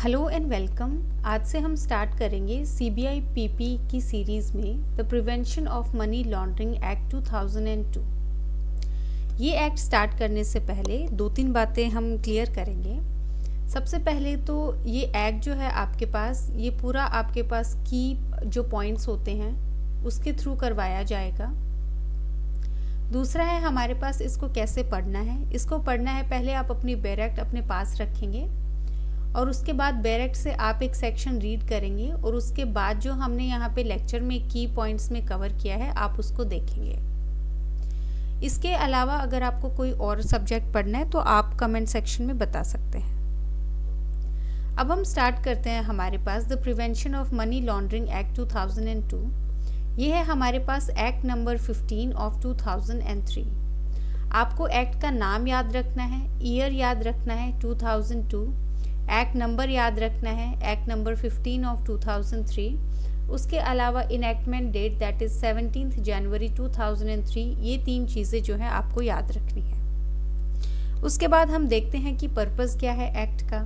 Hello and welcome. आज से हम स्टार्ट करेंगे CBI PP की सीरीज़ में the prevention of money laundering act 2002। ये एक्ट स्टार्ट करने से पहले दो तीन बातें हम क्लियर करेंगे। सबसे पहले तो ये एक्ट जो है आपके पास, ये पूरा आपके पास की जो पॉइंट्स होते हैं उसके थ्रू करवाया जाएगा। दूसरा है हमारे पास इसको कैसे पढ़ना है। इसको पढ़ना है, पहले आप अपनी बैरेक्ट अपने पास रखेंगे और उसके बाद बैरेक्ट से आप एक सेक्शन रीड करेंगे और उसके बाद जो हमने यहाँ पे लेक्चर में की पॉइंट्स में कवर किया है आप उसको देखेंगे। इसके अलावा अगर आपको कोई और सब्जेक्ट पढ़ना है तो आप कमेंट सेक्शन में बता सकते हैं। अब हम स्टार्ट करते हैं। हमारे पास the prevention of money laundering act 2002, ये है हमारे पास एक्ट नंबर 15 ऑफ 2003। आपको एक्ट का नाम याद रखना है, ईयर याद रखना है 2002, एक्ट नंबर याद रखना है एक्ट नंबर 15 ऑफ 2003। उसके अलावा इनैक्टमेंट डेट दैट इज 17 जनवरी 2003। ये तीन चीज़ें जो है आपको याद रखनी है। उसके बाद हम देखते हैं कि पर्पस क्या है एक्ट का।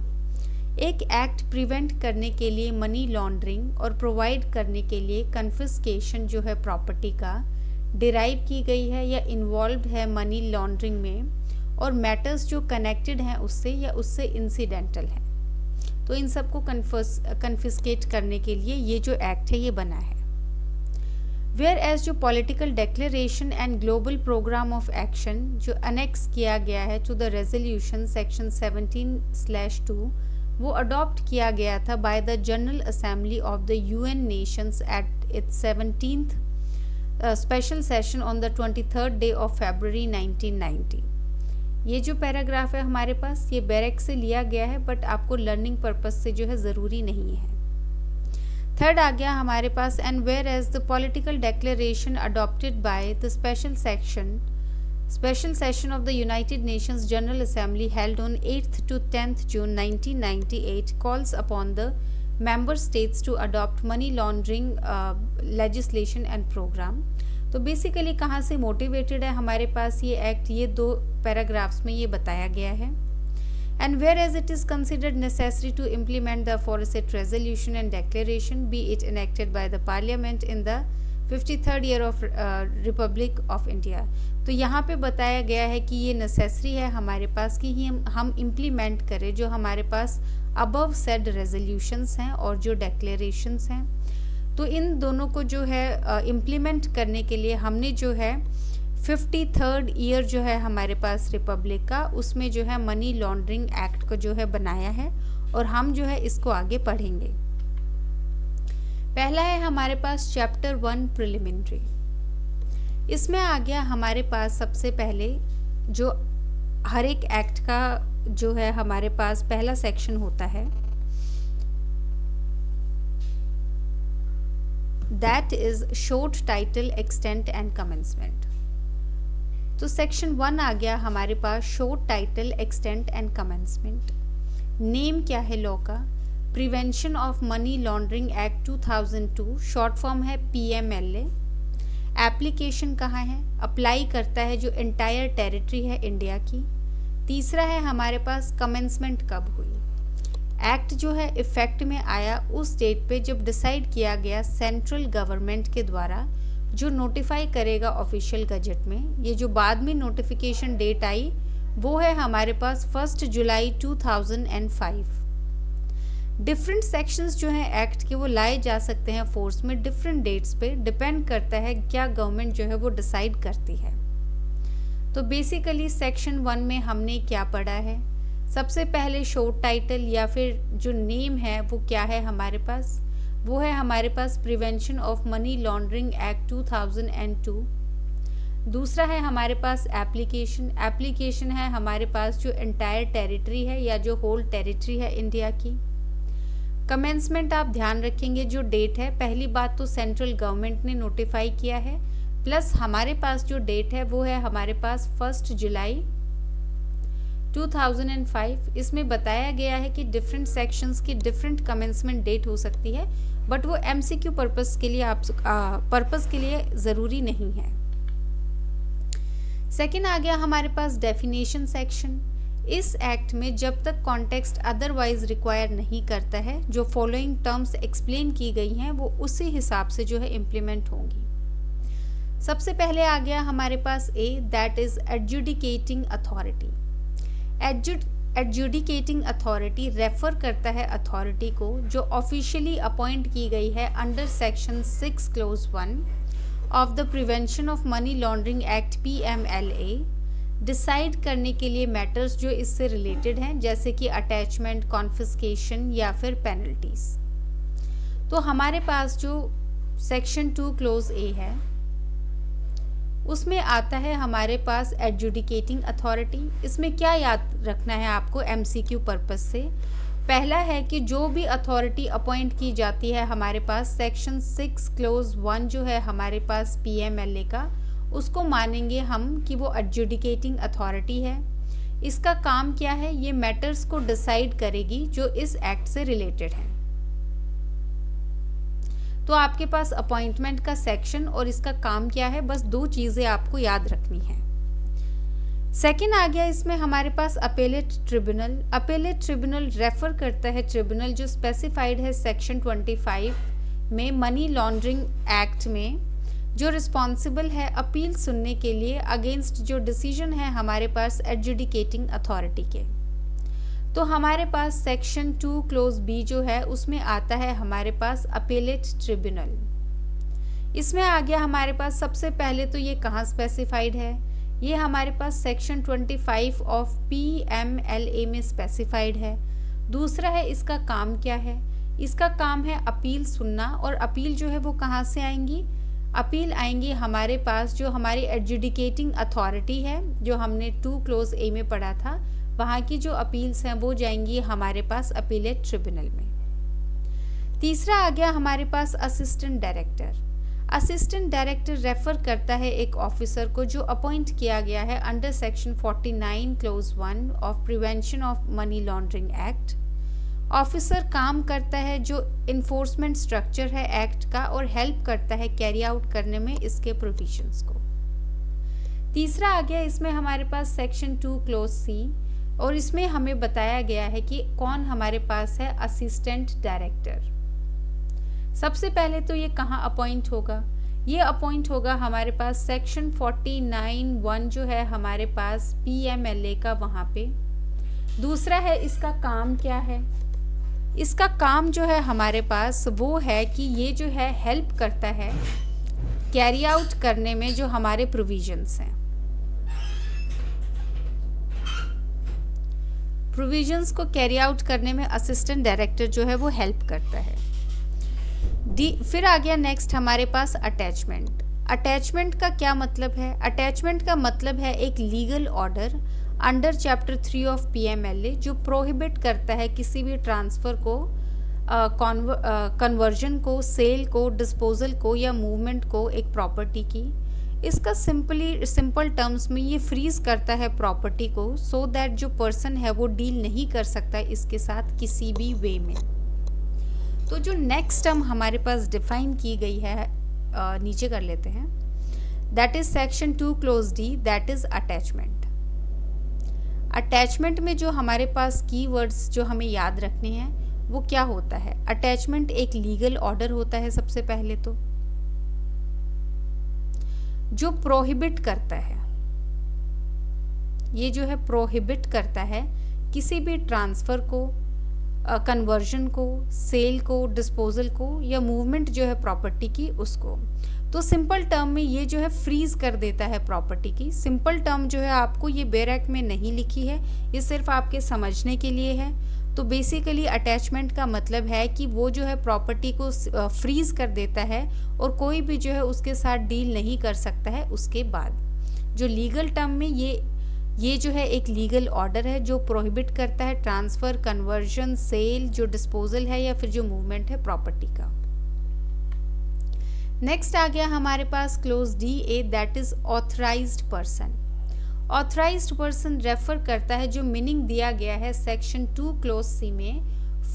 एक एक्ट प्रिवेंट करने के लिए मनी लॉन्ड्रिंग और प्रोवाइड करने के लिए कन्फिस्केशन जो है प्रॉपर्टी का डिराइव की गई है या इन्वॉल्व है मनी लॉन्ड्रिंग में, और मैटर्स जो कनेक्टेड हैं उससे या उससे इंसिडेंटल हैं। तो इन सबको कन्फिस्केट करने के लिए ये जो एक्ट है ये बना है। वेयर एज जो political declaration and global programme of action जो अनेक्स किया गया है टू द रेजोल्यूशन सेक्शन 17/2, वो अडॉप्ट किया गया था by the general assembly of the UN Nations at its 17th special session on the 23rd day of February 1990। ये जो पैराग्राफ है हमारे पास ये बैरेक से लिया गया है, बट आपको लर्निंग पर्पस से जो है ज़रूरी नहीं है। थर्ड आ गया हमारे पास, and whereas the political declaration adopted by the special session of the United Nations General Assembly held on 8th to 10th June 1998 calls upon the member states to adopt money laundering legislation and program। तो basically कहाँ से motivated है हमारे पास ये act, ये दो paragraphs में ये बताया गया है। And whereas it is considered necessary to implement the aforesaid resolution and declaration be it enacted by the Parliament in the 53rd year of Republic of India. तो यहाँ पे बताया गया है कि ये नेसेसरी है हमारे पास कि हम इम्प्लीमेंट करें जो हमारे पास अबव सेड रेजोल्यूशंस हैं और जो डिक्लेरेशंस हैं। तो इन दोनों को जो है इम्प्लीमेंट करने के लिए हमने जो है 53rd ईयर जो है हमारे पास रिपब्लिक का, उसमें जो है मनी लॉन्ड्रिंग एक्ट को जो है बनाया है और हम जो है इसको आगे पढ़ेंगे। पहला है हमारे पास चैप्टर 1 प्रिलिमिनरी। इसमें आ गया हमारे पास सबसे पहले जो हर एक एक्ट का जो है हमारे पास पहला सेक्शन होता है, that is short title extent and commencement. तो सेक्शन 1 आ गया हमारे पास short title extent and commencement. Name क्या है लॉ का? Prevention of money laundering act 2002, short form है PMLA। एप्लीकेशन कहाँ है? अप्लाई करता है जो एंटायर टेरिटरी है इंडिया की। तीसरा है हमारे पास कमेंसमेंट कब हुई। एक्ट जो है इफेक्ट में आया उस डेट पे जब डिसाइड किया गया सेंट्रल गवर्नमेंट के द्वारा, जो नोटिफाई करेगा ऑफिशियल गजट में। ये जो बाद में नोटिफिकेशन डेट आई वो है हमारे पास 1 जुलाई 2005। डिफरेंट सेक्शंस जो हैं एक्ट के वो लाए जा सकते हैं फोर्स में डिफरेंट डेट्स पे, डिपेंड करता है क्या गवर्नमेंट जो है वो डिसाइड करती है। तो बेसिकली सेक्शन 1 में हमने क्या पढ़ा है? सबसे पहले शॉर्ट टाइटल या फिर जो नेम है वो क्या है हमारे पास? वो है हमारे पास prevention of money laundering act 2002। दूसरा है हमारे पास एप्लीकेशन है हमारे पास जो एंटायर टेरिटरी है या जो होल टेरिटरी है इंडिया की। कमेंसमेंट आप ध्यान रखेंगे जो डेट है, पहली बात तो सेंट्रल गवर्नमेंट ने नोटिफाई किया है, प्लस हमारे पास जो डेट है वो है हमारे पास 1 जुलाई 2005। इसमें बताया गया है कि डिफरेंट सेक्शंस की डिफरेंट कमेंसमेंट डेट हो सकती है, बट वो MCQ पर्पस के लिए ज़रूरी नहीं है। सेकेंड आ गया हमारे पास डेफिनेशन सेक्शन। इस एक्ट में जब तक कॉन्टेक्स्ट अदरवाइज रिक्वायर नहीं करता है, जो फॉलोइंग टर्म्स एक्सप्लेन की गई हैं वो उसी हिसाब से जो है इम्प्लीमेंट होंगी। सबसे पहले आ गया हमारे पास A, that is adjudicating authority. Adjudicating authority refer करता है अथॉरिटी को जो ऑफिशियली अपॉइंट की गई है under section 6 close 1 of the prevention of money laundering act PMLA, decide करने के लिए मैटर्स जो इससे रिलेटेड हैं, जैसे कि अटैचमेंट, कॉन्फिस्केशन या फिर पेनल्टीज। तो हमारे पास जो सेक्शन 2 क्लोज ए है उसमें आता है हमारे पास एडजुडिकेटिंग अथॉरिटी। इसमें क्या याद रखना है आपको MCQ पर्पस से? पहला है कि जो भी अथॉरिटी अपॉइंट की जाती है हमारे पास सेक्शन 6 क्लोज 1 जो है हमारे पास PMLA का, उसको मानेंगे हम कि वो एडजुडिकेटिंग अथॉरिटी है। इसका काम क्या है? ये मैटर्स को डिसाइड करेगी जो इस एक्ट से रिलेटेड हैं। तो आपके पास अपॉइंटमेंट का सेक्शन और इसका काम क्या है, बस 2 चीज़ें आपको याद रखनी है। सेकेंड आ गया इसमें हमारे पास appellate tribunal. Appellate tribunal refer करता है ट्रिब्यूनल जो स्पेसिफाइड है सेक्शन 25 में मनी लॉन्ड्रिंग एक्ट में, जो रिस्पॉन्सिबल है अपील सुनने के लिए अगेंस्ट जो डिसीजन है हमारे पास एडजुडिकेटिंग अथॉरिटी के। तो हमारे पास सेक्शन 2 क्लोज बी जो है उसमें आता है हमारे पास अपेलेट ट्रिब्यूनल। इसमें आ गया हमारे पास सबसे पहले तो ये कहाँ स्पेसिफाइड है, ये हमारे पास सेक्शन 25 ऑफ PMLA में स्पेसिफाइड है। दूसरा है इसका काम क्या है, इसका काम है अपील सुनना, और अपील जो है वो कहाँ से आएंगी? अपील आएंगी हमारे पास जो हमारी एडजुडिकेटिंग अथॉरिटी है, जो हमने 2 क्लोज ए में पढ़ा था, वहाँ की जो अपील्स हैं वो जाएंगी हमारे पास अपीलेट ट्रिब्यूनल में। तीसरा आ गया हमारे पास assistant director. Assistant director refer करता है एक ऑफिसर को जो अपॉइंट किया गया है under section 49 close 1 of prevention of money laundering act. Officer काम करता है जो इन्फोर्समेंट स्ट्रक्चर है एक्ट का और हेल्प करता है कैरी आउट करने में इसके प्रोविजंस को। तीसरा आ गया इसमें हमारे पास सेक्शन 2 क्लोज सी, और इसमें हमें बताया गया है कि कौन हमारे पास है असिस्टेंट डायरेक्टर। सबसे पहले तो ये कहाँ अपॉइंट होगा, ये अपॉइंट होगा हमारे पास सेक्शन 49(1) जो है हमारे पास PMLA का, वहाँ पे। दूसरा है इसका काम क्या है, इसका काम जो है हमारे पास वो है कि ये जो है हेल्प करता है कैरी आउट करने में जो हमारे प्रोविजंस हैं। प्रोविजंस को कैरी आउट करने में असिस्टेंट डायरेक्टर जो है वो हेल्प करता है। फिर आ गया नेक्स्ट हमारे पास अटैचमेंट। अटैचमेंट का क्या मतलब है? अटैचमेंट का मतलब है एक legal order under chapter 3 of PMLA जो प्रोहिबिट करता है किसी भी ट्रांसफ़र को, कन्वर्जन को, सेल को, डिस्पोजल को या मूवमेंट को एक प्रॉपर्टी की। इसका सिंपल टर्म्स में ये फ्रीज करता है प्रॉपर्टी को, सो दैट जो पर्सन है वो डील नहीं कर सकता इसके साथ किसी भी वे में। तो जो नेक्स्ट टर्म हमारे पास डिफाइन की गई है, नीचे कर लेते हैं, that is section 2 close D, that is attachment. Attachment में जो हमारे पास कीवर्ड्स जो हमें याद रखने हैं वो क्या होता है? अटैचमेंट एक लीगल ऑर्डर होता है सबसे पहले तो, जो प्रोहिबिट करता है, ये जो है प्रोहिबिट करता है किसी भी ट्रांसफ़र को, कन्वर्जन को, सेल को, डिस्पोजल को या मूवमेंट जो है प्रॉपर्टी की उसको। तो सिंपल टर्म में ये जो है फ्रीज कर देता है प्रॉपर्टी की। सिंपल टर्म जो है आपको ये बेयर एक्ट में नहीं लिखी है, ये सिर्फ आपके समझने के लिए है। तो बेसिकली अटैचमेंट का मतलब है कि वो जो है प्रॉपर्टी को फ्रीज कर देता है और कोई भी जो है उसके साथ डील नहीं कर सकता है उसके बाद। जो लीगल टर्म में ये जो है एक लीगल ऑर्डर है जो प्रोहिबिट करता है ट्रांसफ़र, कन्वर्जन, सेल, जो डिस्पोजल है या फिर जो मूवमेंट है प्रॉपर्टी का। नेक्स्ट आ गया हमारे पास clause D A, that is authorised person. Authorised person refer करता है जो मीनिंग दिया गया है सेक्शन 2 क्लोज सी में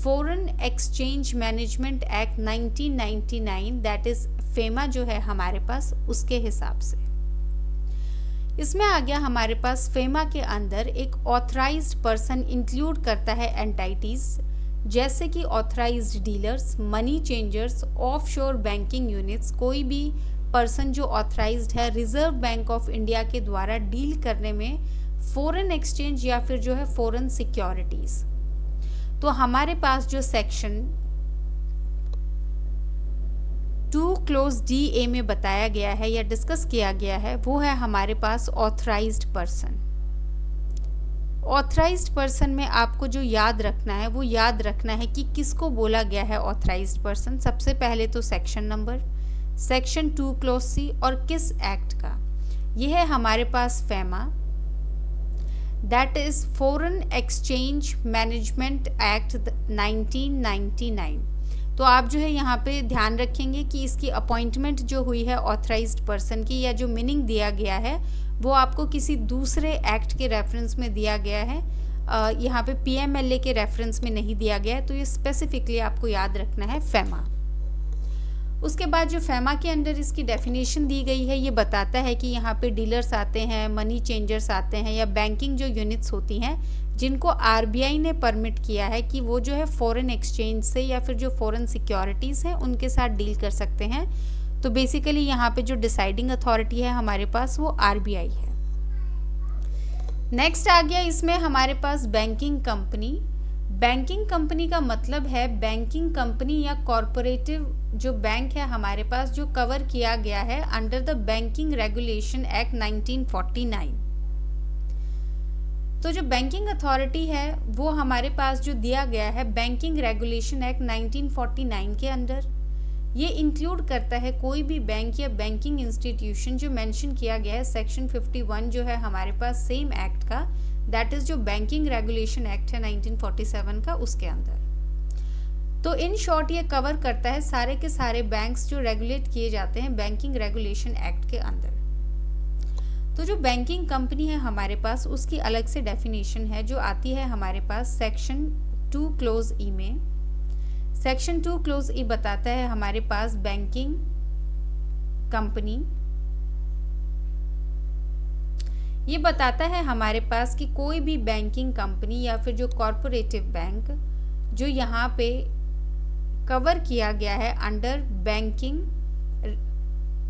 foreign exchange management act 1999, that is FEMA जो है हमारे पास उसके हिसाब से। इसमें आ गया हमारे पास फेमा के अंदर एक ऑथराइज्ड पर्सन इंक्लूड करता है एंटाइटीज जैसे कि authorised dealers, money changers, offshore banking units, कोई भी पर्सन जो ऑथराइज्ड है रिजर्व बैंक ऑफ इंडिया के द्वारा डील करने में फॉरेन एक्सचेंज या फिर जो है फॉरेन सिक्योरिटीज। तो हमारे पास जो सेक्शन 2 क्लोज डी ए में बताया गया है या डिस्कस किया गया है वो है हमारे पास ऑथराइज्ड पर्सन। ऑथराइज्ड पर्सन में आपको जो याद रखना है वो याद रखना है कि किसको बोला गया है ऑथराइज्ड पर्सन। सबसे पहले तो section number, section 2 clause C और किस एक्ट का। यह है हमारे पास FEMA, that is foreign exchange management act 1999। तो आप जो है यहाँ पे ध्यान रखेंगे कि इसकी अपॉइंटमेंट जो हुई है ऑथराइज्ड पर्सन की या जो मीनिंग दिया गया है वो आपको किसी दूसरे एक्ट के रेफरेंस में दिया गया है, यहाँ पे पीएमएलए के रेफरेंस में नहीं दिया गया है। तो ये स्पेसिफिकली आपको याद रखना है फेमा। उसके बाद जो फेमा के अंडर इसकी डेफिनेशन दी गई है ये बताता है कि यहाँ पे डीलर्स आते हैं, मनी चेंजर्स आते हैं या बैंकिंग जो यूनिट्स होती हैं जिनको आरबीआई ने परमिट किया है कि वो जो है फॉरेन एक्सचेंज से या फिर जो फॉरेन सिक्योरिटीज़ हैं उनके साथ डील कर सकते हैं। तो बेसिकली यहाँ पे जो डिसाइडिंग अथॉरिटी है हमारे पास वो आरबीआई है। नेक्स्ट आ गया इसमें हमारे पास बैंकिंग कंपनी। बैंकिंग कंपनी का मतलब है बैंकिंग कंपनी या कॉरपोरेटिव जो बैंक है हमारे पास जो कवर किया गया है under the banking regulation act 1949। तो जो बैंकिंग अथॉरिटी है वो हमारे पास जो दिया गया है बैंकिंग रेगुलेशन एक्ट 1949 के अंडर, ये इंक्लूड करता है कोई भी बैंक या बैंकिंग इंस्टीट्यूशन जो मेंशन किया गया है सेक्शन 51 जो है हमारे पास सेम एक्ट का, दैट इज जो बैंकिंग रेगुलेशन एक्ट है 1947 का, उसके अंदर। तो इन शॉर्ट ये कवर करता है सारे के सारे बैंक्स जो रेगुलेट किए जाते हैं बैंकिंग रेगुलेशन एक्ट के अंदर। तो जो बैंकिंग कंपनी है हमारे पास उसकी अलग से डेफिनेशन है जो आती है हमारे पास सेक्शन 2 क्लोज ई में। सेक्शन 2 क्लोज ई बताता है हमारे पास बैंकिंग कंपनी, ये बताता है हमारे पास कि कोई भी बैंकिंग कंपनी या फिर जो कॉरपोरेटिव बैंक जो यहाँ पे कवर किया गया है अंडर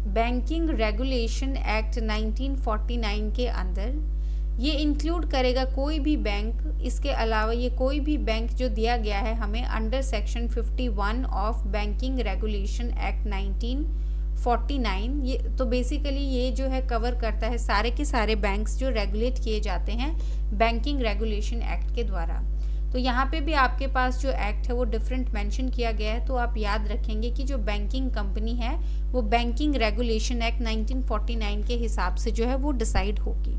बैंकिंग रेगुलेशन एक्ट 1949 के अंदर, ये इंक्लूड करेगा कोई भी बैंक। इसके अलावा ये कोई भी बैंक जो दिया गया है हमें under section 51 of banking regulation act 1949, ये तो बेसिकली ये जो है कवर करता है सारे के सारे बैंक्स जो रेगुलेट किए जाते हैं बैंकिंग रेगुलेशन एक्ट के द्वारा। तो यहाँ पे भी आपके पास जो एक्ट है वो डिफरेंट मेंशन किया गया है, तो आप याद रखेंगे कि जो बैंकिंग कंपनी है वो बैंकिंग रेगुलेशन एक्ट 1949 के हिसाब से जो है वो डिसाइड होगी।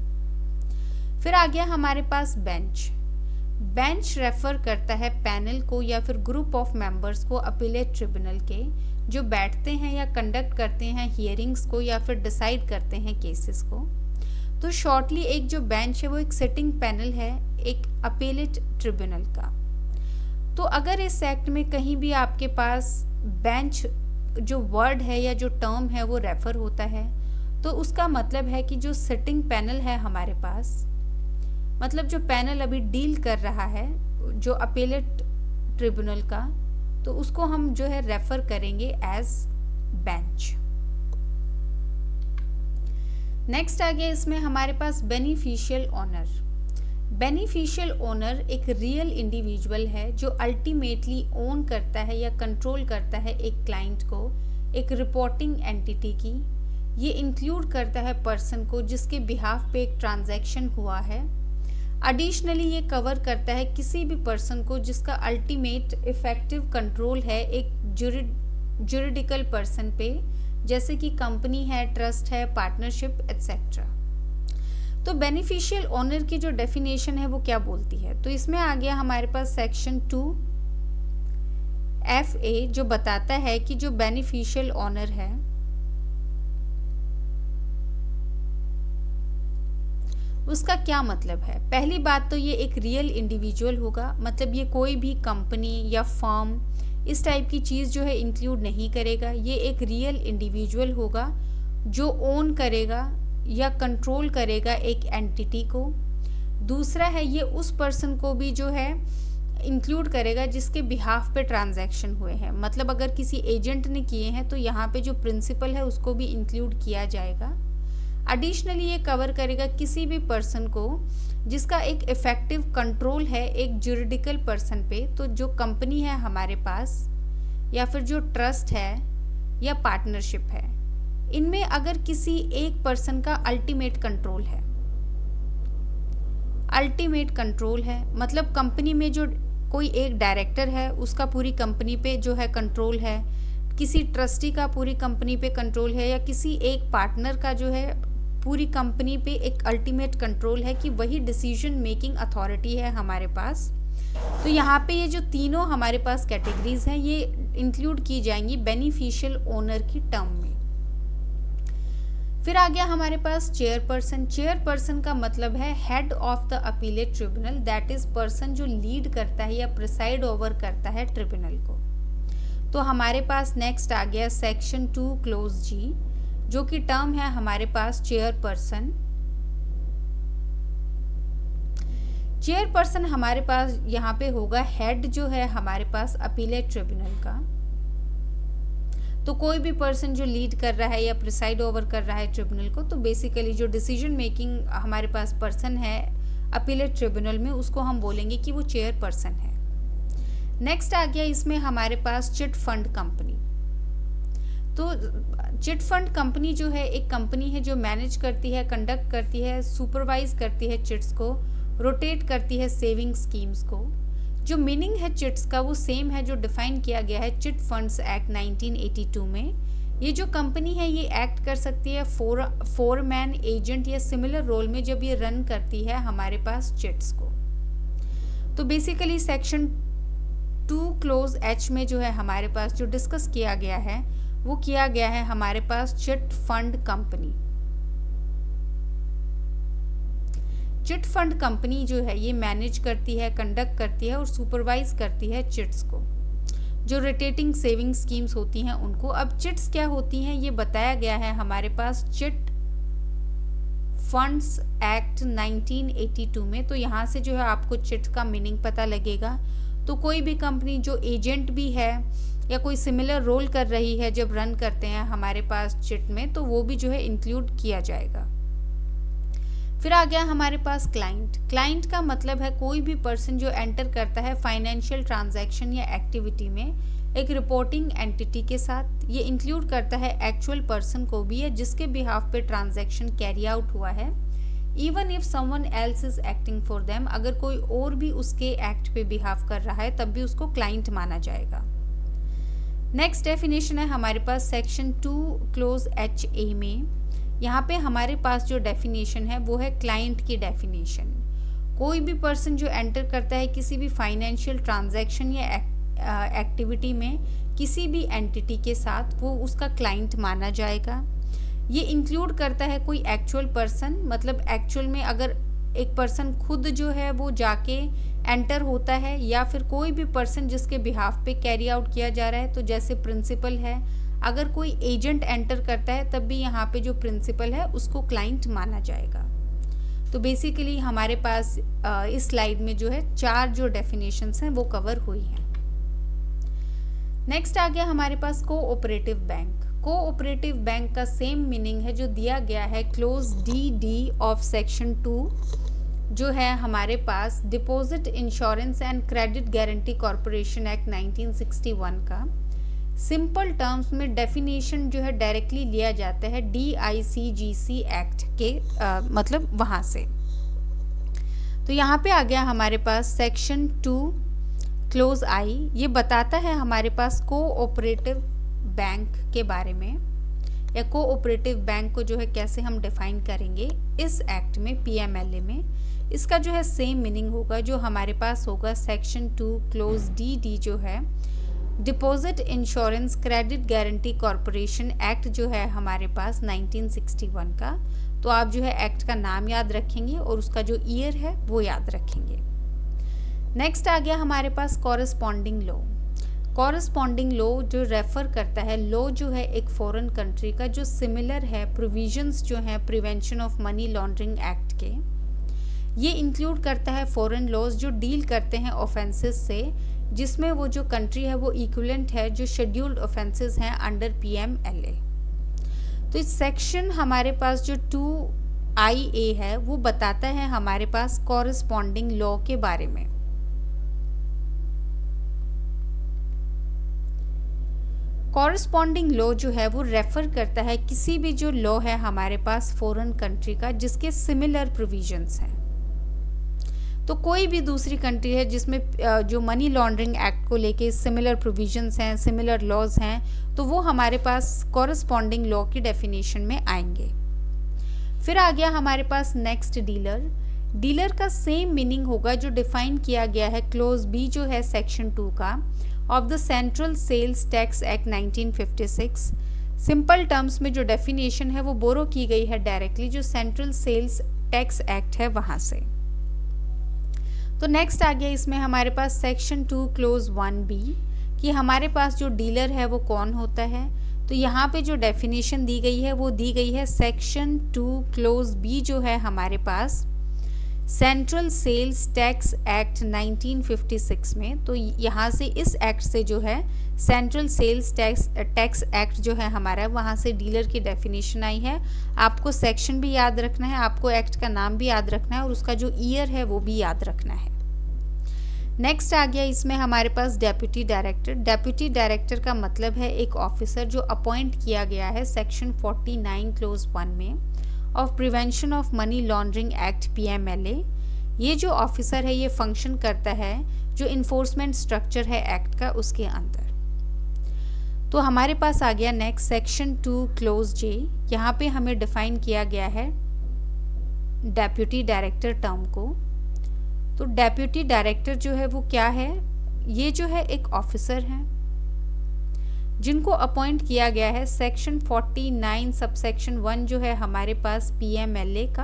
फिर आ गया हमारे पास बेंच। बेंच रेफर करता है पैनल को या फिर ग्रुप ऑफ मेंबर्स को अपीलेट ट्रिब्यूनल के जो बैठते हैं या कंडक्ट करते हैं हियरिंग्स को या फिर डिसाइड करते हैं केसेस को। तो शॉर्टली एक जो बेंच है वो एक सिटिंग पैनल है एक अपीलेट ट्रिब्यूनल का। तो अगर इस एक्ट में कहीं भी आपके पास बेंच जो वर्ड है या जो टर्म है वो रेफर होता है तो उसका मतलब है कि जो सिटिंग पैनल है हमारे पास, मतलब जो पैनल अभी डील कर रहा है जो अपीलेट ट्रिब्यूनल का, तो उसको हम जो है रेफर करेंगे एज बेंच। नेक्स्ट आ गया इसमें हमारे पास बेनिफिशियल ओनर। बेनिफिशियल ओनर एक रियल इंडिविजुअल है जो अल्टीमेटली ओन करता है या कंट्रोल करता है एक क्लाइंट को, एक रिपोर्टिंग एंटिटी की। ये इंक्लूड करता है पर्सन को जिसके बिहाफ पे एक ट्रांजैक्शन हुआ है। एडिशनली ये कवर करता है किसी भी पर्सन को जिसका अल्टीमेट इफेक्टिव कंट्रोल है एक जुरिडिकल पर्सन पे, जैसे कि कंपनी है, ट्रस्ट है, पार्टनरशिप एटसेट्रा। तो बेनिफिशियल ओनर की जो डेफिनेशन है वो क्या बोलती है, तो इसमें आ गया हमारे पास सेक्शन 2FA जो बताता है कि जो बेनिफिशियल ओनर है उसका क्या मतलब है। पहली बात तो ये एक रियल इंडिविजुअल होगा, मतलब ये कोई भी कंपनी या फर्म इस टाइप की चीज़ जो है इंक्लूड नहीं करेगा। ये एक रियल इंडिविजुअल होगा जो ओन करेगा या कंट्रोल करेगा एक एंटिटी को। दूसरा है ये उस पर्सन को भी जो है इंक्लूड करेगा जिसके बिहाफ पे ट्रांजैक्शन हुए हैं, मतलब अगर किसी एजेंट ने किए हैं तो यहाँ पे जो प्रिंसिपल है उसको भी इंक्लूड किया जाएगा। एडिशनली ये कवर करेगा किसी भी पर्सन को जिसका एक इफेक्टिव कंट्रोल है एक जुरिडिकल पर्सन पे, तो जो कंपनी है हमारे पास या फिर जो ट्रस्ट है या पार्टनरशिप है, इनमें अगर किसी एक पर्सन का अल्टीमेट कंट्रोल है। अल्टीमेट कंट्रोल है मतलब कंपनी में जो कोई एक डायरेक्टर है उसका पूरी कंपनी पे जो है कंट्रोल है, किसी ट्रस्टी का पूरी कंपनी पे कंट्रोल है, या किसी एक पार्टनर का जो है पूरी कंपनी पे एक अल्टीमेट कंट्रोल है कि वही डिसीजन मेकिंग अथॉरिटी है हमारे पास। तो यहाँ पे ये जो तीनों हमारे पास कैटेगरीज हैं ये इंक्लूड की जाएंगी बेनिफिशियल ओनर की टर्म में। फिर आ गया हमारे पास चेयरपर्सन। चेयरपर्सन का मतलब है head of the appellate tribunal, that is person जो लीड करता है या प्रिसाइड ओवर करता है ट्रिब्यूनल को। तो हमारे पास नेक्स्ट आ गया सेक्शन 2 क्लोज जी, जो कि टर्म है हमारे पास चेयरपर्सन। चेयरपर्सन हमारे पास यहाँ पे होगा हेड जो है हमारे पास अपीलेट ट्रिब्यूनल का। तो कोई भी पर्सन जो लीड कर रहा है या प्रिसाइड ओवर कर रहा है ट्रिब्यूनल को, तो बेसिकली जो डिसीजन मेकिंग हमारे पास पर्सन है अपीलेट ट्रिब्यूनल में उसको हम बोलेंगे कि वो चेयरपर्सन है। नेक्स्ट आ गया इसमें हमारे पास चिट फंड कंपनी। तो चिट फंड कंपनी जो है एक कंपनी है जो मैनेज करती है, कंडक्ट करती है, सुपरवाइज करती है चिट्स को, रोटेट करती है सेविंग स्कीम्स को। जो मीनिंग है चिट्स का वो सेम है जो डिफाइन किया गया है चिट फंड्स एक्ट 1982 में। ये जो कंपनी है ये एक्ट कर सकती है फोर मैन एजेंट या सिमिलर रोल में जब ये रन करती है हमारे पास चिट्स को। तो बेसिकली सेक्शन 2 क्लोज एच में जो है हमारे पास जो डिस्कस किया गया है वो किया गया है हमारे पास chit fund company. Chit fund company जो है ये मैनेज करती है, कंडक्ट करती है और सुपरवाइज करती है चिट्स को, जो रोटेटिंग सेविंग स्कीम्स होती हैं उनको। अब चिट्स क्या होती हैं ये बताया गया है हमारे पास चिट फंड्स एक्ट 1982 में। तो यहाँ से जो है आपको चिट का मीनिंग पता लगेगा। तो कोई भी कंपनी जो एजेंट भी है या कोई सिमिलर रोल कर रही है जब रन करते हैं हमारे पास चिट में, तो वो भी जो है इंक्लूड किया जाएगा। फिर आ गया हमारे पास क्लाइंट। क्लाइंट का मतलब है कोई भी पर्सन जो एंटर करता है फाइनेंशियल ट्रांजैक्शन या एक्टिविटी में एक रिपोर्टिंग एंटिटी के साथ। ये इंक्लूड करता है एक्चुअल पर्सन को भी, या जिसके बिहाफ पे ट्रांजैक्शन कैरी आउट हुआ है। Even if someone else is acting for them, अगर कोई और भी उसके एक्ट पे बिहाफ कर रहा है तब भी उसको क्लाइंट माना जाएगा। नेक्स्ट डेफिनेशन है हमारे पास सेक्शन 2 क्लोज एच ए में। यहाँ पे हमारे पास जो डेफिनेशन है वो है क्लाइंट की डेफिनेशन। कोई भी पर्सन जो एंटर करता है किसी भी फाइनेंशियल ट्रांजैक्शन या एक्टिविटी में किसी भी एंटिटी के साथ, वो उसका क्लाइंट माना जाएगा। ये इंक्लूड करता है कोई एक्चुअल पर्सन, मतलब एक्चुअल में अगर एक पर्सन खुद जो है वो जाके एंटर होता है, या फिर कोई भी पर्सन जिसके बिहाफ पे कैरी आउट किया जा रहा है। तो जैसे प्रिंसिपल है, अगर कोई एजेंट एंटर करता है तब भी यहाँ पे जो प्रिंसिपल है उसको क्लाइंट माना जाएगा। तो बेसिकली हमारे पास इस स्लाइड में जो है 4 जो डेफिनेशंस हैं वो कवर हुई हैं। नेक्स्ट आ गया हमारे पास कोऑपरेटिव बैंक। कोऑपरेटिव बैंक का सेम मीनिंग है जो दिया गया है क्लोज डी ऑफ सेक्शन 2 जो है हमारे पास deposit insurance and credit guarantee corporation act 1961 का। सिंपल टर्म्स में डेफिनेशन जो है डायरेक्टली लिया जाता है DICGC एक्ट के मतलब वहाँ से। तो यहाँ पे आ गया हमारे पास सेक्शन 2 क्लोज आई। ये बताता है हमारे पास कोऑपरेटिव बैंक के बारे में, या कोऑपरेटिव बैंक को जो है कैसे हम डिफाइन करेंगे इस एक्ट में PMLA में। इसका जो है सेम मीनिंग होगा जो हमारे पास होगा सेक्शन 2 क्लोज डी जो है deposit insurance credit guarantee corporation act जो है हमारे पास 1961 का। तो आप जो है एक्ट का नाम याद रखेंगे और उसका जो ईयर है वो याद रखेंगे। नेक्स्ट आ गया हमारे पास कॉरेस्पॉन्डिंग लॉ। कॉरस्पॉन्डिंग लॉ जो रेफर करता है लॉ जो है एक फॉरेन कंट्री का जो सिमिलर है प्रोविजंस जो है prevention of money laundering act के। ये इंक्लूड करता है फॉरेन लॉज जो डील करते हैं ऑफेंसेस से जिसमें वो जो कंट्री है वो इक्विवेलेंट है जो शेड्यूल्ड ऑफेंसेस हैं अंडर PMLA। तो इस सेक्शन हमारे पास जो 2IA है वो बताता है हमारे पास कॉरस्पॉन्डिंग लॉ के बारे में। कॉरस्पॉन्डिंग लॉ जो है वो रेफर करता है किसी भी जो लॉ है हमारे पास फॉरेन कंट्री का जिसके सिमिलर प्रोविजंस हैं। तो कोई भी दूसरी कंट्री है जिसमें जो मनी लॉन्ड्रिंग एक्ट को लेके सिमिलर प्रोविजंस हैं, सिमिलर लॉज हैं, तो वो हमारे पास कॉरस्पॉन्डिंग लॉ की डेफिनेशन में आएंगे। फिर आ गया हमारे पास नेक्स्ट डीलर। डीलर का सेम मीनिंग होगा जो डिफाइन किया गया है क्लोज B जो है सेक्शन 2 का of the central sales tax act 1956। Simple terms में जो डेफिनेशन है वो बोरो की गई है डायरेक्टली जो सेंट्रल सेल्स टैक्स एक्ट है वहाँ से। तो नेक्स्ट आ गया इसमें हमारे पास सेक्शन 2 क्लोज 1B कि हमारे पास जो डीलर है वो कौन होता है। तो यहाँ पे जो डेफिनेशन दी गई है वो दी गई है सेक्शन 2 क्लोज B जो है हमारे पास सेंट्रल सेल्स टैक्स एक्ट 1956 में। तो यहाँ से इस एक्ट से जो है सेंट्रल सेल्स टैक्स एक्ट जो है हमारा वहाँ से डीलर की डेफिनेशन आई है। आपको सेक्शन भी याद रखना है, आपको एक्ट का नाम भी याद रखना है और उसका जो ईयर है वो भी याद रखना है। नेक्स्ट आ गया इसमें हमारे पास डेप्यूटी डायरेक्टर। डेप्यूटी डायरेक्टर का मतलब है एक ऑफिसर जो अपॉइंट किया गया है सेक्शन 49 क्लोज 1 में of prevention of money laundering act PMLA। ये जो ऑफिसर है ये फंक्शन करता है जो इन्फोर्समेंट स्ट्रक्चर है एक्ट का उसके अंदर। तो हमारे पास आ गया नेक्स्ट सेक्शन 2 क्लोज J। यहाँ पे हमें डिफाइन किया गया है डेप्यूटी डायरेक्टर टर्म को। तो डेप्यूटी डायरेक्टर जो है वो क्या है, ये जो है एक ऑफिसर है जिनको अपॉइंट किया गया है सेक्शन 49 सबसेक्शन 1 जो है हमारे पास PMLA का।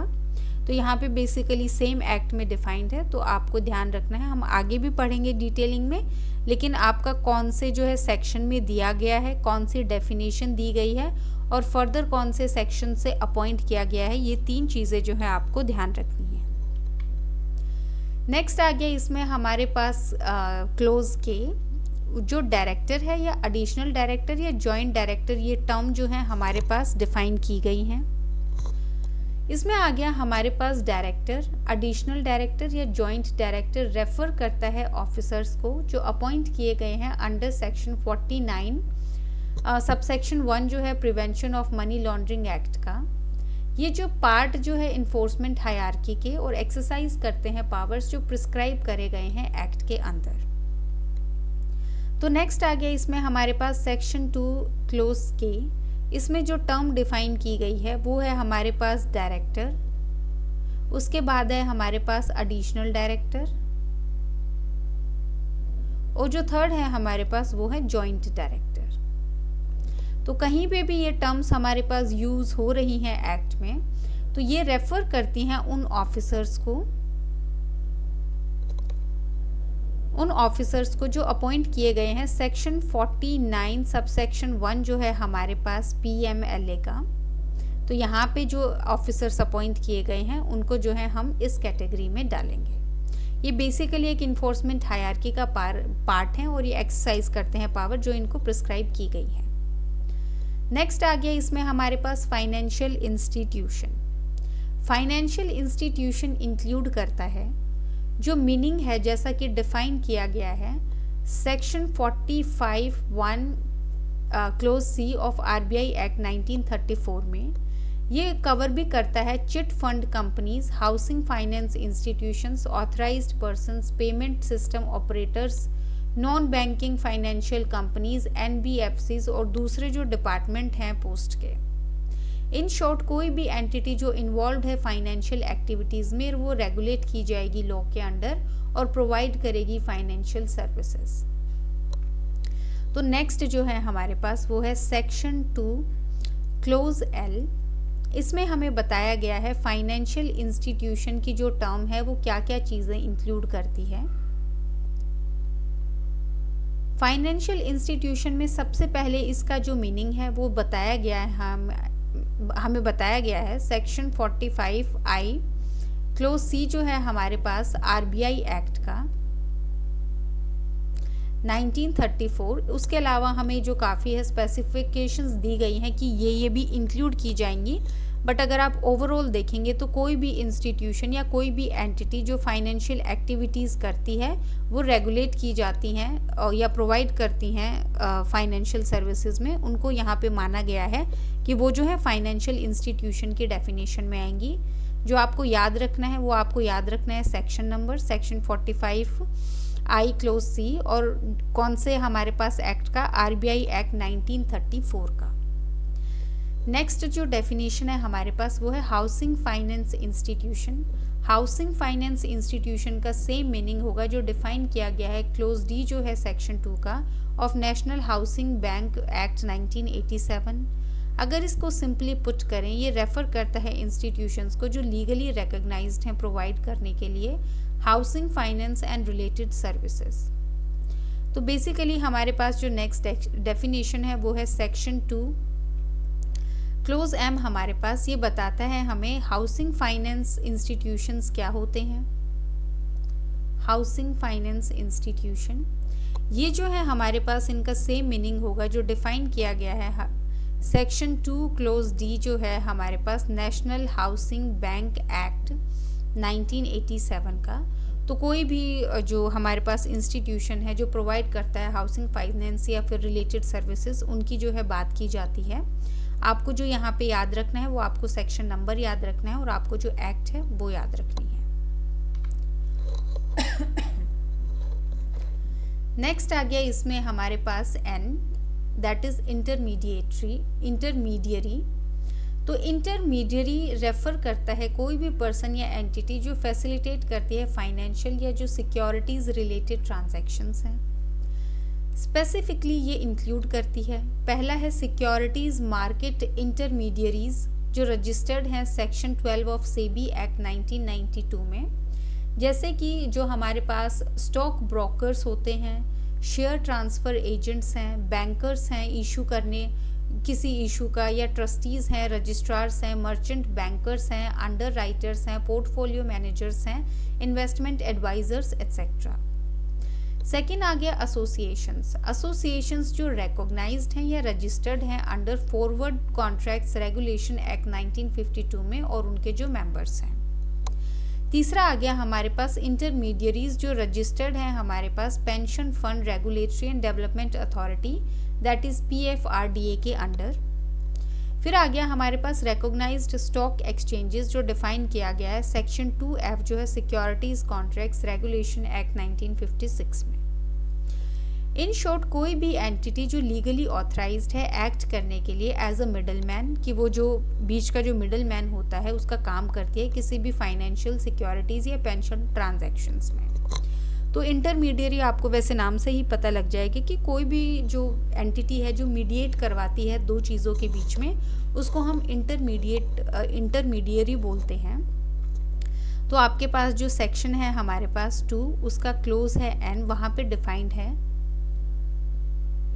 तो यहाँ पे बेसिकली सेम एक्ट में डिफाइंड है, तो आपको ध्यान रखना है। हम आगे भी पढ़ेंगे डिटेलिंग में, लेकिन आपका कौन से जो है सेक्शन में दिया गया है, कौन सी डेफिनेशन दी गई है और फर्दर कौन से सेक्शन से अपॉइंट किया गया है, ये 3 चीज़ें जो है आपको ध्यान रखनी है। नेक्स्ट आ गया इसमें हमारे पास क्लोज के जो डायरेक्टर है या एडिशनल डायरेक्टर या जॉइंट डायरेक्टर, ये टर्म जो है हमारे पास डिफाइन की गई हैं। इसमें आ गया हमारे पास डायरेक्टर, एडिशनल डायरेक्टर या जॉइंट डायरेक्टर रेफर करता है ऑफिसर्स को जो अपॉइंट किए गए हैं अंडर सेक्शन 49 सबसेक्शन 1 जो है prevention of money laundering act का। ये जो पार्ट जो है इन्फोर्समेंट हायरार्की के और एक्सरसाइज करते हैं पावर्स जो प्रिस्क्राइब करे गए हैं एक्ट के अंदर। तो नेक्स्ट आ गया इसमें हमारे पास सेक्शन 2 क्लोज के। इसमें जो टर्म डिफाइन की गई है वो है हमारे पास डायरेक्टर, उसके बाद है हमारे पास एडिशनल डायरेक्टर और जो थर्ड है हमारे पास वो है जॉइंट डायरेक्टर। तो कहीं पे भी ये टर्म्स हमारे पास यूज हो रही हैं एक्ट में, तो ये रेफर करती हैं उन ऑफिसर्स को जो अपॉइंट किए गए हैं सेक्शन 49 सबसेक्शन 1 जो है हमारे पास PMLA का। तो यहाँ पे जो ऑफिसर्स अपॉइंट किए गए हैं उनको जो है हम इस कैटेगरी में डालेंगे। ये बेसिकली एक इन्फोर्समेंट हायरार्की का पार्ट है और ये एक्सरसाइज करते हैं पावर जो इनको प्रिस्क्राइब की गई है। नेक्स्ट आ गया इसमें हमारे पास financial institution. Financial institution include करता है जो मीनिंग है जैसा कि डिफाइन किया गया है section 45(1) close C of RBI act 1934 में। ये कवर भी करता है chit fund companies, housing finance institutions, authorised persons, payment system operators, non banking financial companies, NBFCs और दूसरे जो डिपार्टमेंट हैं पोस्ट के। इन शॉर्ट कोई भी एंटिटी जो इन्वॉल्व है फाइनेंशियल एक्टिविटीज़ में वो रेगुलेट की जाएगी लॉ के अंडर और प्रोवाइड करेगी फाइनेंशियल सर्विसेज। तो नेक्स्ट जो है हमारे पास वो है सेक्शन 2 क्लोज L। इसमें हमें बताया गया है फाइनेंशियल इंस्टीट्यूशन की जो टर्म है वो क्या क्या चीज़ें इंक्लूड करती है। फाइनेंशियल इंस्टीट्यूशन में सबसे पहले इसका जो मीनिंग है वो बताया गया है, हमें बताया गया है सेक्शन 45I क्लोज सी जो है हमारे पास आरबीआई एक्ट का 1934। उसके अलावा हमें जो काफ़ी है स्पेसिफिकेशंस दी गई हैं कि ये भी इंक्लूड की जाएंगी। बट अगर आप ओवरऑल देखेंगे तो कोई भी इंस्टीट्यूशन या कोई भी एंटिटी जो फाइनेंशियल एक्टिविटीज़ करती है वो रेगुलेट की जाती हैं या प्रोवाइड करती हैं फाइनेंशियल सर्विसेज में, उनको यहाँ पे माना गया है कि वो जो है फाइनेंशियल इंस्टीट्यूशन की डेफिनेशन में आएंगी। जो आपको याद रखना है वो आपको याद रखना है section number, section 45I clause C, और कौन से हमारे पास एक्ट का, आरबीआई एक्ट 1934 का। नेक्स्ट जो डेफिनेशन है हमारे पास वो है housing finance institution. Housing finance institution का सेम मीनिंग होगा जो डिफाइन किया गया है क्लोज डी जो है सेक्शन 2 का of national housing bank act 1987। अगर इसको सिंपली पुट करें, ये रेफर करता है इंस्टीट्यूशंस को जो लीगली रिकॉग्नाइज्ड हैं प्रोवाइड करने के लिए housing finance and related services. तो बेसिकली हमारे पास जो नेक्स्ट डेफिनेशन है वो है सेक्शन 2 क्लोज एम। हमारे पास ये बताता है हमें हाउसिंग फाइनेंस इंस्टीट्यूशंस क्या होते हैं। हाउसिंग फाइनेंस इंस्टीट्यूशन ये जो है हमारे पास इनका सेम मीनिंग होगा जो डिफाइन किया गया है सेक्शन 2 क्लोज डी जो है हमारे पास नेशनल हाउसिंग बैंक एक्ट 1987 का। तो कोई भी जो हमारे पास इंस्टीट्यूशन है जो प्रोवाइड करता है हाउसिंग फाइनेंस या फिर रिलेटेड सर्विसेज, उनकी जो है बात की जाती है। आपको जो यहाँ पे याद रखना है वो आपको सेक्शन नंबर याद रखना है और आपको जो एक्ट है वो याद रखनी है। नेक्स्ट आ गया इसमें हमारे पास एन, दैट इज इंटरमीडियरी। तो इंटरमीडियरी रेफर करता है कोई भी पर्सन या एंटिटी जो फैसिलिटेट करती है फाइनेंशियल या जो सिक्योरिटीज रिलेटेड ट्रांजैक्शंस हैं। स्पेसिफिकली ये इंक्लूड करती है, पहला है सिक्योरिटीज मार्केट इंटरमीडियरीज जो रजिस्टर्ड हैं सेक्शन 12 ऑफ सेबी एक्ट 1992 में, जैसे कि जो हमारे पास स्टॉक ब्रोकर्स होते हैं, शेयर ट्रांसफ़र एजेंट्स हैं, बैंकर्स हैं इशू करने किसी इशू का, या ट्रस्टीज़ हैं, रजिस्ट्रार्स हैं, मर्चेंट बैंकर्स हैं, अंडर राइटर्स हैं, पोर्टफोलियो मैनेजर्स हैं, इन्वेस्टमेंट एडवाइजर्स एट्सेट्रा। सेकेंड आ गया एसोसिएशंस जो रिकॉग्नाइज्ड हैं या रजिस्टर्ड हैं under forward contracts regulation act 1952 में और उनके जो मेंबर्स हैं। तीसरा आ गया हमारे पास इंटरमीडियरीज जो रजिस्टर्ड हैं हमारे पास pension fund regulatory and development authority that is PFRDA के अंडर। फिर आ गया हमारे पास रिकॉग्नाइज्ड स्टॉक एक्सचेंजेस जो डिफाइन किया गया है सेक्शन 2F जो है सिक्योरिटीज कॉन्ट्रैक्ट्स रेगुलेशन एक्ट 1956 में। इन शॉर्ट कोई भी एंटिटी जो लीगली ऑथराइज्ड है एक्ट करने के लिए एज अ मिडल मैन, कि वो जो बीच का जो मिडल मैन होता है उसका काम करती है किसी भी फाइनेंशियल सिक्योरिटीज़ या पेंशन ट्रांजैक्शंस में। तो इंटरमीडियरी आपको वैसे नाम से ही पता लग जाएगा कि कोई भी जो एंटिटी है जो मीडिएट करवाती है दो चीज़ों के बीच में, उसको हम इंटरमीडियरी बोलते हैं। तो आपके पास जो सेक्शन है हमारे पास 2 उसका क्लोज है एन, वहाँ पे डिफाइंड है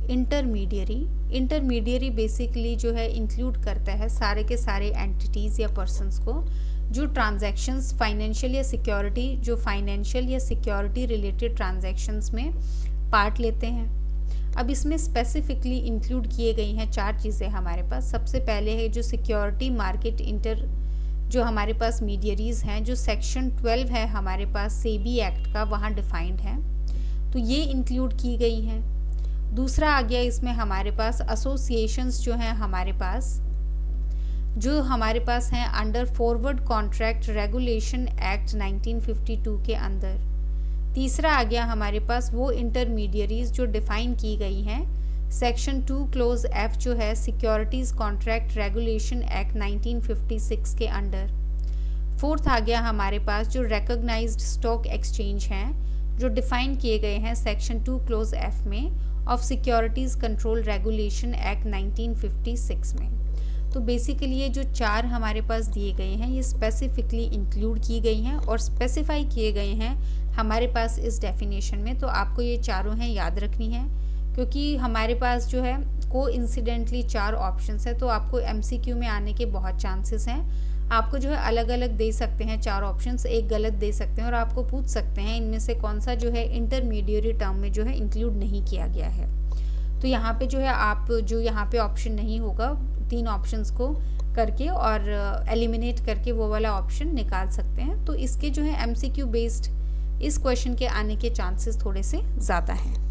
इंटरमीडियरी बेसिकली जो है इंक्लूड करता है सारे के सारे एंटिटीज़ या पर्सन्स को जो ट्रांजैक्शंस फाइनेंशियल या सिक्योरिटी रिलेटेड ट्रांजैक्शंस में पार्ट लेते हैं। अब इसमें स्पेसिफिकली इंक्लूड किए गई हैं 4 चीज़ें हमारे पास। सबसे पहले है जो सिक्योरिटी मार्केट जो हमारे पास मीडियरीज हैं जो सेक्शन 12 है हमारे पास सेबी एक्ट का, वहाँ डिफाइंड है, तो ये इंक्लूड की गई हैं। दूसरा आ गया इसमें हमारे पास एसोसिएशंस जो हैं हमारे पास हैं under forward contract regulation act 1952 के अंदर। तीसरा आ गया हमारे पास वो इंटरमीडियरीज जो डिफाइन की गई हैं सेक्शन 2 क्लोज एफ जो है सिक्योरिटीज़ कॉन्ट्रैक्ट रेगुलेशन एक्ट 1956 के अंडर। फोर्थ आ गया हमारे पास जो रिकॉग्नाइज्ड स्टॉक एक्सचेंज हैं जो डिफाइन किए गए हैं सेक्शन 2 क्लोज एफ में of securities control regulation act 1956 में। तो बेसिकली ये जो 4 हमारे पास दिए गए हैं ये स्पेसिफिकली इंक्लूड की गई हैं और स्पेसिफाई किए गए हैं हमारे पास इस डेफिनेशन में। तो आपको ये चारों हैं याद रखनी है। क्योंकि हमारे पास जो है कोइंसिडेंटली 4 ऑप्शंस है, तो आपको एमसीक्यू में आने के बहुत चांसेस हैं। आपको जो है अलग अलग दे सकते हैं 4 ऑप्शंस, एक गलत दे सकते हैं और आपको पूछ सकते हैं इनमें से कौन सा जो है इंटरमीडिएट टर्म में जो है इंक्लूड नहीं किया गया है। तो यहाँ पे जो है आप जो यहाँ पे ऑप्शन नहीं होगा 3 ऑप्शंस को करके और एलिमिनेट करके वो वाला ऑप्शन निकाल सकते हैं। तो इसके जो है एमसीक्यू बेस्ड इस क्वेश्चन के आने के चांसेस थोड़े से ज़्यादा हैं।